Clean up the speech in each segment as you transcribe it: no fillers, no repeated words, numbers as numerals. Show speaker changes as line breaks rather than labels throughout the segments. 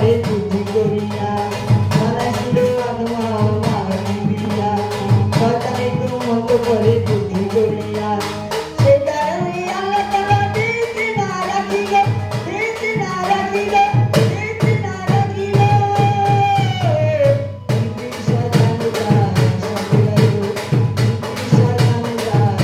করে বুদ্ধি করিয়া বানাইছিল আদম হাওয়া দিয়া শয়তান একটু মন্দ করে বুদ্ধি করিয়া সে কারণে আল্লাহ তাআলা দিতে না রাখিল দিতে না রাখিল দিতে না রাখিল শয়তান যায় শয়তান যায়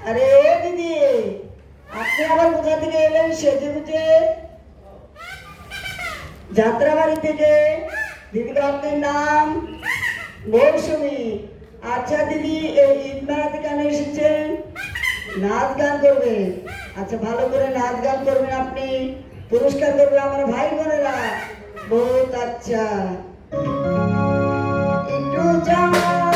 আরে দিদি আপনি আবার কোথা থেকে এলেন সেজে গুজে যাত্রাবাড়ি থেকে দিদি আপনার নাম মৌসুমী আচ্ছা দিদি এই ঈদ মেলাতে কেন এসেছেন নাচ গান করবেন আচ্ছা ভালো করে নাচ গান করবেন আপনি পুরস্কার করবে আমার ভাই বোনেরা বহুত আচ্ছা একটু যাও